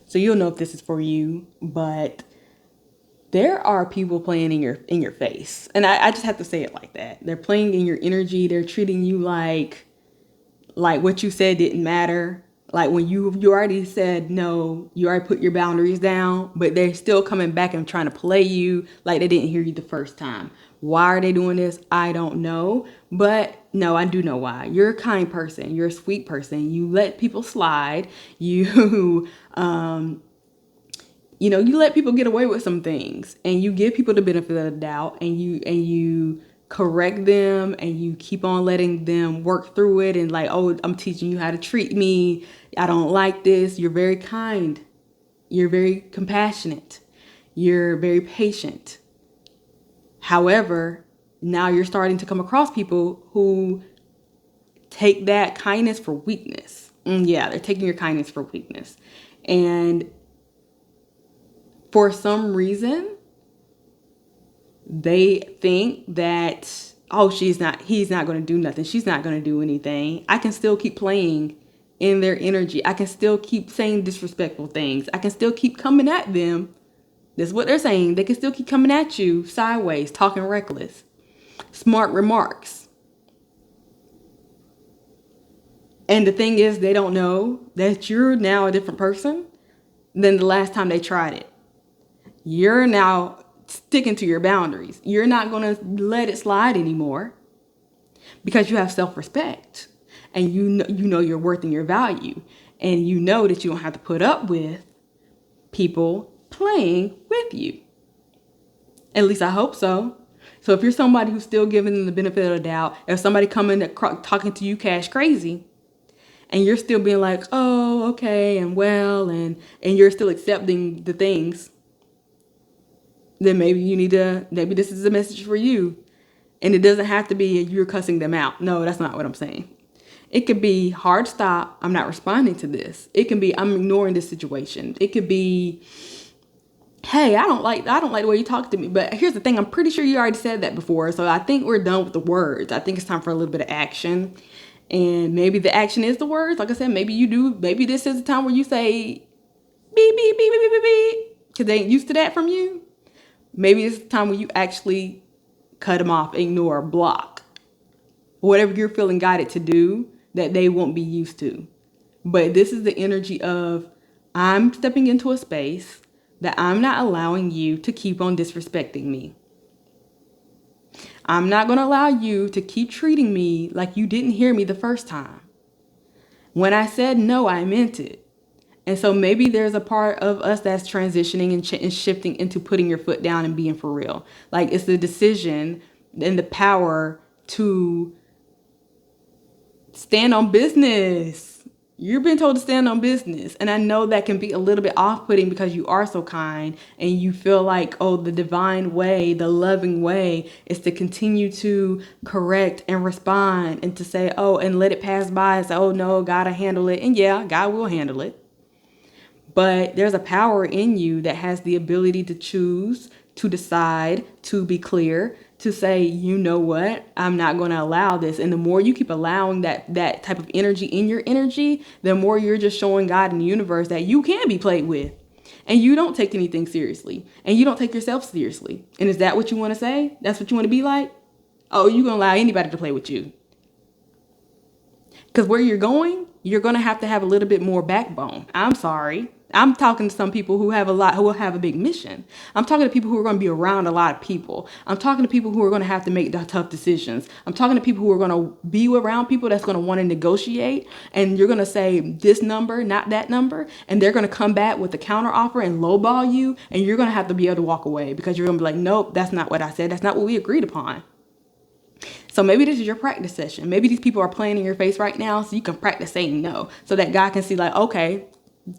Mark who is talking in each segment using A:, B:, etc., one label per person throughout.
A: So you'll know if this is for you. But there are people playing in your face. And I just have to say it like that. They're playing in your energy. They're treating you like what you said didn't matter. Like when you already said no, you already put your boundaries down, but they're still coming back and trying to play you like they didn't hear you the first time. Why are they doing this? I don't know. But no, I do know why. You're a kind person. You're a sweet person. You let people slide. You you let people get away with some things, and you give people the benefit of the doubt, and you correct them, and you keep on letting them work through it, and like, oh, I'm teaching you how to treat me. I don't like this. You're very kind. You're very compassionate. You're very patient. However, now you're starting to come across people who take that kindness for weakness. Yeah, they're taking your kindness for weakness. And for some reason, they think that, oh, he's not going to do nothing. She's not going to do anything. I can still keep playing in their energy. I can still keep saying disrespectful things. I can still keep coming at them. That's what they're saying. They can still keep coming at you sideways, talking reckless, smart remarks. And the thing is, they don't know that you're now a different person than the last time they tried it. You're now sticking to your boundaries. You're not going to let it slide anymore because you have self-respect, and you know your worth and your value, and you know that you don't have to put up with people playing with you. At least I hope so. So if you're somebody who's still giving them the benefit of the doubt, if somebody coming talking to you cash crazy, and you're still being like, oh, okay, and well, and you're still accepting the things, then maybe this is a message for you. And it doesn't have to be you're cussing them out. No, that's not what I'm saying. It could be hard stop. I'm not responding to this. It can be I'm ignoring this situation. It could be, hey, I don't like the way you talk to me. But here's the thing. I'm pretty sure you already said that before. So I think we're done with the words. I think it's time for a little bit of action. And maybe the action is the words. Like I said, maybe you do. Maybe this is the time where you say beep, beep, beep, beep, beep, beep, beep, because they ain't used to that from you. Maybe it's the time when you actually cut them off, ignore, block. Whatever you're feeling guided to do that they won't be used to. But this is the energy of, I'm stepping into a space that I'm not allowing you to keep on disrespecting me. I'm not going to allow you to keep treating me like you didn't hear me the first time. When I said no, I meant it. And so maybe there's a part of us that's transitioning and shifting into putting your foot down and being for real. Like, it's the decision and the power to stand on business. You're being told to stand on business. And I know that can be a little bit off-putting because you are so kind and you feel like, oh, the divine way, the loving way is to continue to correct and respond and to say, oh, and let it pass by and say, oh, no, God will handle it. And yeah, God will handle it. But there's a power in you that has the ability to choose, to decide, to be clear, to say, you know what, I'm not going to allow this. And the more you keep allowing that type of energy in your energy, the more you're just showing God and the universe that you can be played with. And you don't take anything seriously. And you don't take yourself seriously. And is that what you want to say? That's what you want to be like? Oh, you're going to allow anybody to play with you. Because where you're going to have a little bit more backbone. I'm sorry. I'm talking to some people who will have a big mission. I'm talking to people who are going to be around a lot of people. I'm talking to people who are going to have to make the tough decisions. I'm talking to people who are going to be around people that's going to want to negotiate. And you're going to say this number, not that number. And they're going to come back with a counter offer and lowball you. And you're going to have to be able to walk away because you're going to be like, nope, that's not what I said. That's not what we agreed upon. So maybe this is your practice session. Maybe these people are playing in your face right now so you can practice saying no so that God can see like, okay,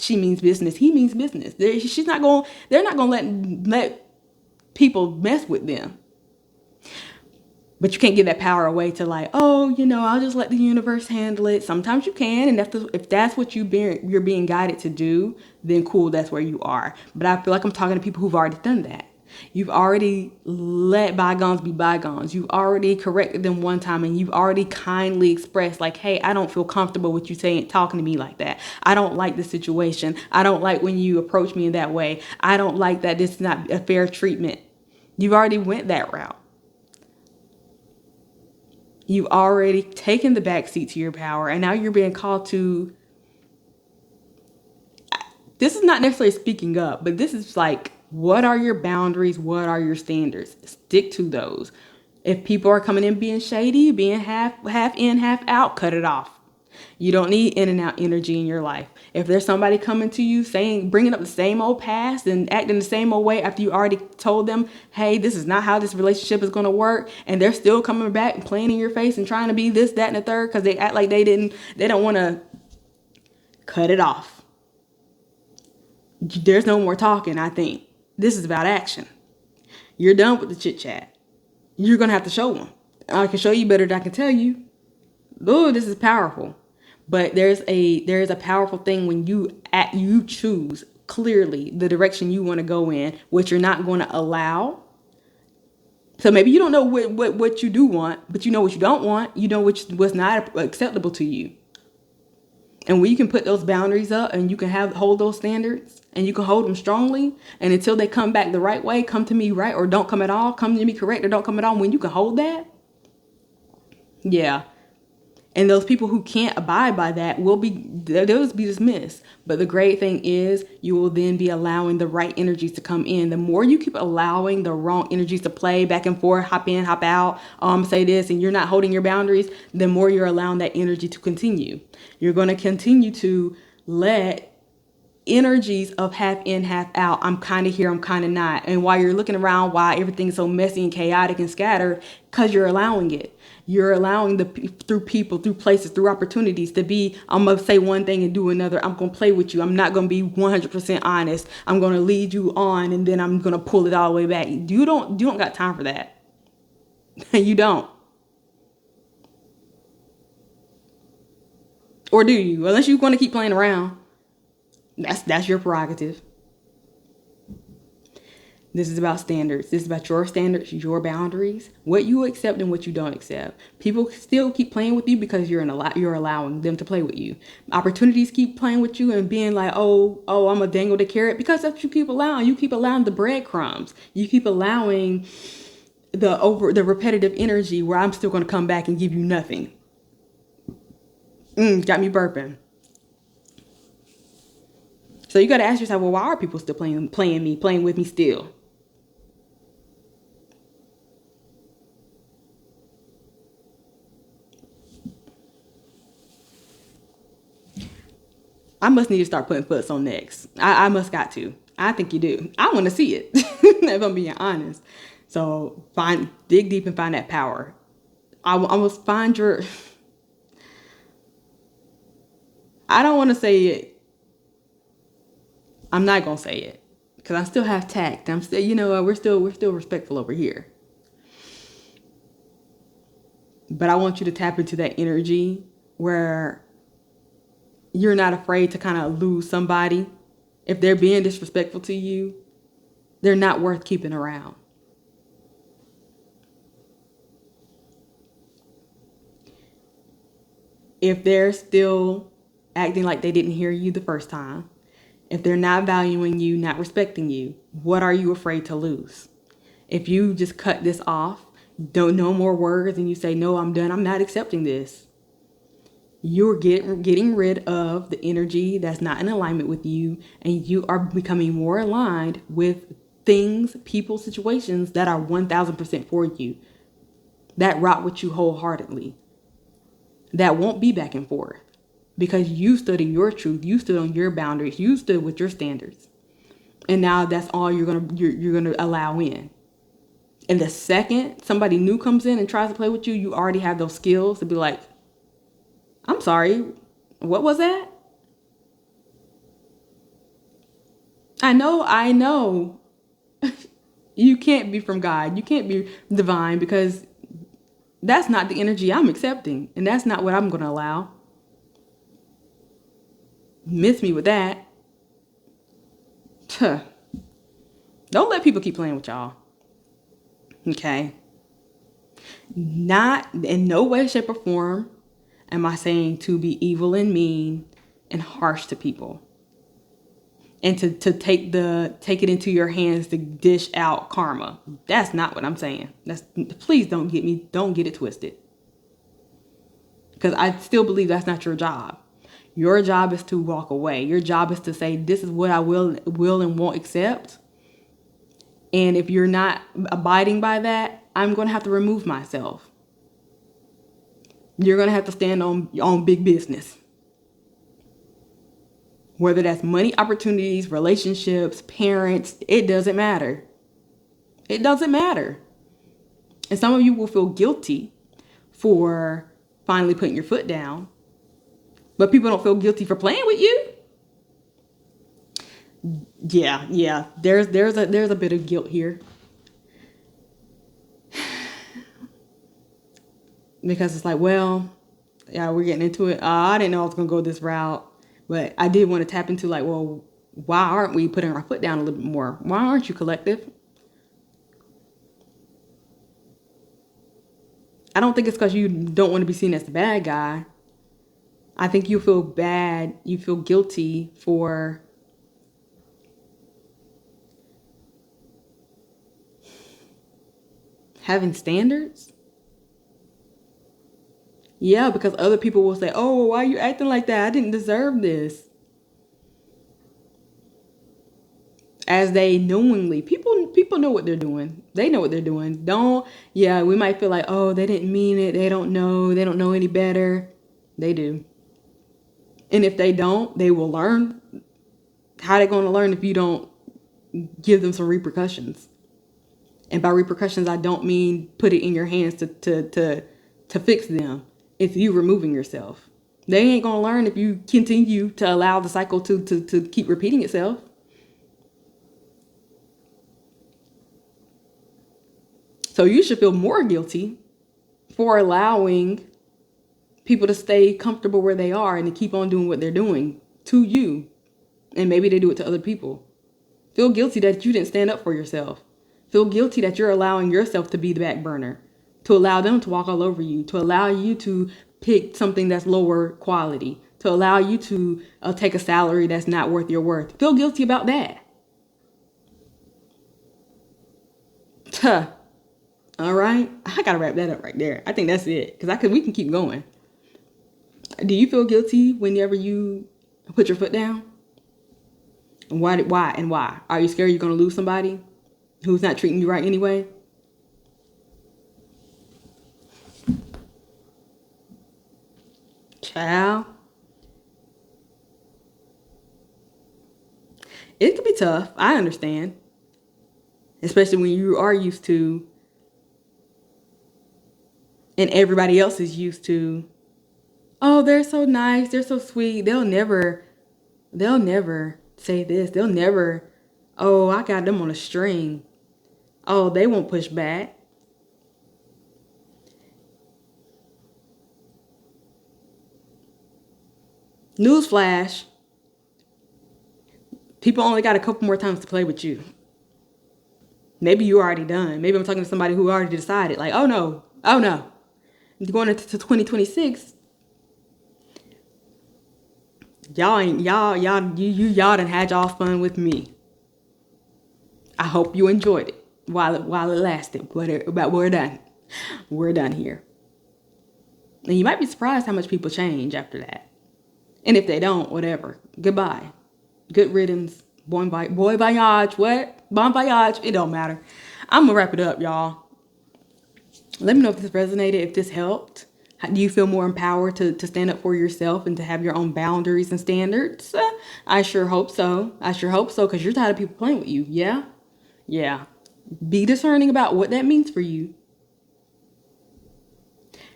A: she means business. He means business. They're not going to let people mess with them. But you can't give that power away to like, oh, I'll just let the universe handle it. Sometimes you can. And if that's what you're being guided to do, then cool, that's where you are. But I feel like I'm talking to people who've already done that. You've already let bygones be bygones. You've already corrected them one time, and you've already kindly expressed like, hey, I don't feel comfortable with you saying, talking to me like that. I don't like this situation. I don't like when you approach me in that way. I don't like that. This is not a fair treatment. You've already went that route. You've already taken the back seat to your power, and now you're being called to. This is not necessarily speaking up, but this is like, what are your boundaries? What are your standards? Stick to those. If people are coming in being shady, being half in, half out, cut it off. You don't need in and out energy in your life. If there's somebody coming to you saying, bringing up the same old past and acting the same old way after you already told them, hey, this is not how this relationship is going to work, and they're still coming back and playing in your face and trying to be this, that, and the third because they act like they don't want to, cut it off. There's no more talking, I think. This is about action. You're done with the chit chat. You're going to have to show them. I can show you better than I can tell you. Oh, this is powerful. But there's a powerful thing when you choose clearly the direction you want to go in, what you're not going to allow. So maybe you don't know what you do want, but you know what you don't want. You know what's not acceptable to you. And when you can put those boundaries up and you can hold those standards and you can hold them strongly, and until they come back the right way, come to me right or don't come at all, come to me correct or don't come at all, when you can hold that, yeah. And those people who can't abide by that they'll be dismissed. But the great thing is you will then be allowing the right energies to come in. The more you keep allowing the wrong energies to play back and forth, hop in, hop out, say this, and you're not holding your boundaries, the more you're allowing that energy to continue. You're going to continue to let energies of half in, half out. I'm kind of here, I'm kind of not. And while you're looking around, why everything's so messy and chaotic and scattered, because you're allowing it. You're allowing through people, through places, through opportunities to be, I'm going to say one thing and do another. I'm going to play with you. I'm not going to be 100% honest. I'm going to lead you on and then I'm going to pull it all the way back. You don't got time for that. You don't. Or do you? Unless you want to keep playing around. That's your prerogative. This is about standards. This is about your standards, your boundaries, what you accept and what you don't accept. People still keep playing with you because you're allowing them to play with you. Opportunities keep playing with you and being like, oh, I'm a dangle the carrot, because that's what you keep allowing. You keep allowing the breadcrumbs. You keep allowing the repetitive energy where I'm still going to come back and give you nothing. Got me burping. So you got to ask yourself, well, why are people still playing with me still? I must need to start putting foots on necks. I must got to. I think you do. I want to see it, if I'm being honest. So dig deep and find that power. I must find your... I don't want to say it. I'm not going to say it because I still have tact. I'm still, we're still respectful over here. But I want you to tap into that energy where you're not afraid to kind of lose somebody. If they're being disrespectful to you, they're not worth keeping around. If they're still acting like they didn't hear you the first time, if they're not valuing you, not respecting you, what are you afraid to lose? If you just cut this off, no more words, and you say, no, I'm done, I'm not accepting this, you're getting rid of the energy that's not in alignment with you, and you are becoming more aligned with things, people, situations that are 1000% for you, that rock with you wholeheartedly, that won't be back and forth. Because you stood in your truth, you stood on your boundaries, you stood with your standards, and now that's all you're gonna allow in. And the second somebody new comes in and tries to play with you, you already have those skills to be like, "I'm sorry, what was that?" I know. You can't be from God. You can't be divine because that's not the energy I'm accepting, and that's not what I'm gonna allow. Miss me with that. Tuh. Don't let people keep playing with y'all. Okay? Not in no way, shape, or form am I saying to be evil and mean and harsh to people. And to take it into your hands to dish out karma. That's not what I'm saying. Please don't get it twisted. Because I still believe that's not your job. Your job is to walk away. Your job is to say, this is what I will and won't accept. And if you're not abiding by that, I'm going to have to remove myself. You're going to have to stand on big business. Whether that's money opportunities, relationships, parents, it doesn't matter. It doesn't matter. And some of you will feel guilty for finally putting your foot down. But people don't feel guilty for playing with you. Yeah. There's a bit of guilt here. Because it's like, well, yeah, we're getting into it. I didn't know I was going to go this route. But I did want to tap into like, well, why aren't we putting our foot down a little bit more? Why aren't you collective? I don't think it's because you don't want to be seen as the bad guy. I think you feel bad. You feel guilty for having standards. Yeah, because other people will say, oh, why are you acting like that? I didn't deserve this. As they knowingly, people know what they're doing. They know what they're doing. We might feel like, oh, they didn't mean it. They don't know any better. They do. And if they don't, they will learn. How are they going to learn if you don't give them some repercussions? And by repercussions, I don't mean put it in your hands to fix them. It's you removing yourself. They ain't going to learn if you continue to allow the cycle to keep repeating itself. So you should feel more guilty for allowing people to stay comfortable where they are and to keep on doing what they're doing to you. And maybe they do it to other people. Feel guilty that you didn't stand up for yourself. Feel guilty that you're allowing yourself to be the back burner, to allow them to walk all over you, to allow you to pick something that's lower quality, to allow you to take a salary that's not worth your worth. Feel guilty about that. Tuh. All right. I got to wrap that up right there. I think that's it. Because we can keep going. Do you feel guilty whenever you put your foot down? Why? Are you scared you're going to lose somebody who's not treating you right anyway? Child. It can be tough. I understand. Especially when you are used to, and everybody else is used to, oh, they're so nice, they're so sweet. They'll never say this. They'll never, oh, I got them on a string. Oh, they won't push back. Newsflash. People only got a couple more times to play with you. Maybe you're already done. Maybe I'm talking to somebody who already decided, like, oh no. Going into 2026, y'all done had y'all fun with me. I hope you enjoyed it while it lasted. But we're done. We're done here. And you might be surprised how much people change after that. And if they don't, whatever. Goodbye. Good riddance. Bon voyage. What? Bon voyage. It don't matter. I'm going to wrap it up, y'all. Let me know if this resonated, if this helped. Do you feel more empowered to stand up for yourself and to have your own boundaries and standards? I sure hope so. Because you're tired of people playing with you. Yeah. Be discerning about what that means for you.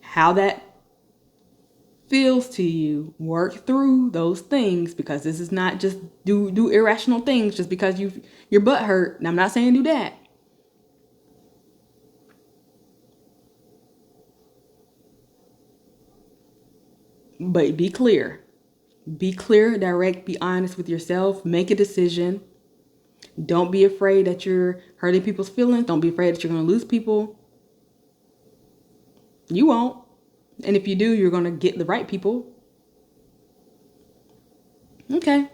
A: How that feels to you. Work through those things, because this is not just do irrational things just because your butt hurt. And I'm not saying do that. But be clear. Be clear, direct, be honest with yourself. Make a decision. Don't be afraid that you're hurting people's feelings. Don't be afraid that you're going to lose people. You won't. And if you do, you're going to get the right people. Okay.